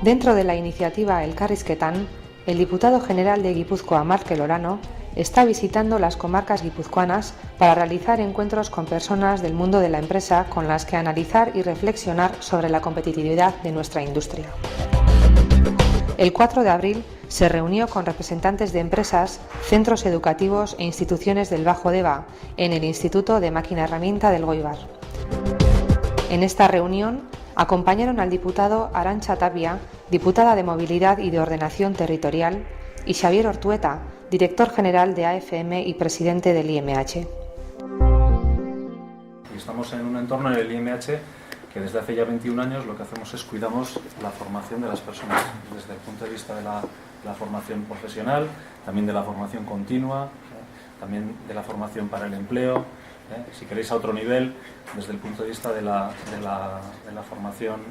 Dentro de la iniciativa Elkarrizketan, el diputado general de Guipúzcoa, Markel Olano, está visitando las comarcas guipuzcoanas para realizar encuentros con personas del mundo de la empresa con las que analizar y reflexionar sobre la competitividad de nuestra industria. El 4 de abril se reunió con representantes de empresas, centros educativos e instituciones del Bajo Deba en el Instituto de Máquina Herramienta del Goibar. En esta reunión acompañaron al diputado Arantxa Tapia, diputada de Movilidad y de Ordenación Territorial, y Xavier Ortueta, director general de AFM y presidente del IMH. Estamos en un entorno del IMH que desde hace ya 21 años lo que hacemos es cuidamos la formación de las personas desde el punto de vista de la formación profesional, también de la formación continua, también de la formación para el empleo, si queréis a otro nivel, desde el punto de vista de la formación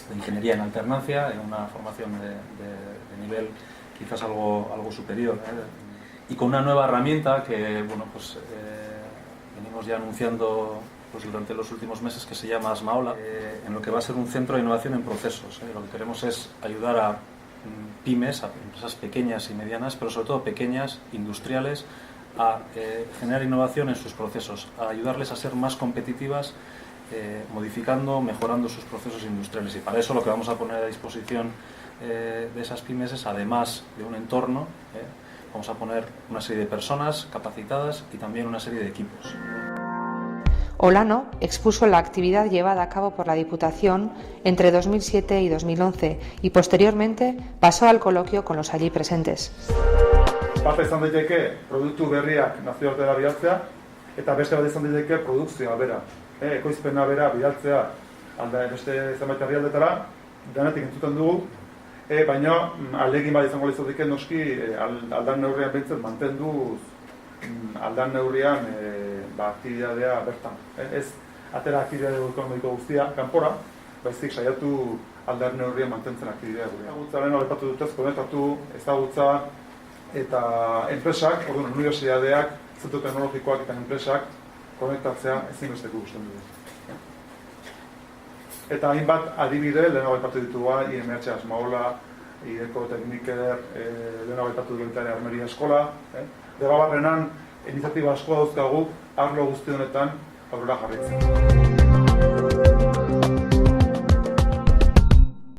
de ingeniería en alternancia, en una formación de nivel quizás algo superior, y con una nueva herramienta que venimos ya anunciando durante los últimos meses, que se llama Asmaola, en lo que va a ser un centro de innovación en procesos. Lo que queremos es ayudar a pymes, a empresas pequeñas y medianas, pero sobre todo pequeñas, industriales, a generar innovación en sus procesos, a ayudarles a ser más competitivas, modificando, mejorando sus procesos industriales. Y para eso lo que vamos a poner a disposición de esas pymes es, además de un entorno, vamos a poner una serie de personas capacitadas y también una serie de equipos. Olano expuso la actividad llevada a cabo por la Diputación entre 2007 y 2011 y posteriormente pasó al coloquio con los allí presentes. Bata izan daiteke produktu berriak nazioartera bidaltzea eta beste bat izan daiteke produkzioa bera, ekoizpena bera bidaltzea beste zenbait herrialdetara, denetik entzuten dugu, baina ahalegin bat izango litzateke noski aldan neurrian behintzat mantenduz aldan neurrian aktibidadea bertan. Ez atera aktibidade ekonomiko guztia kanpora, baizik saiatu aldan neurrian mantentzen aktibidadea gure. Ezagutzaren aipatu dutez, konektatu ezagutza eta enpresak, orduan unibertsitateak, zentro teknologikoak eta enpresak konektatzea ezinbesteko gusten dugu. Eta hainbat adibide, lehenago aipatu ditugu, IMH Asmaola, IDECO Tekniker, lehenago aipatu dut ere Armeria Eskola, Debabarrenan iniziatiba asko dauzkagu arlo guzti honetan aurrera jarraitzen.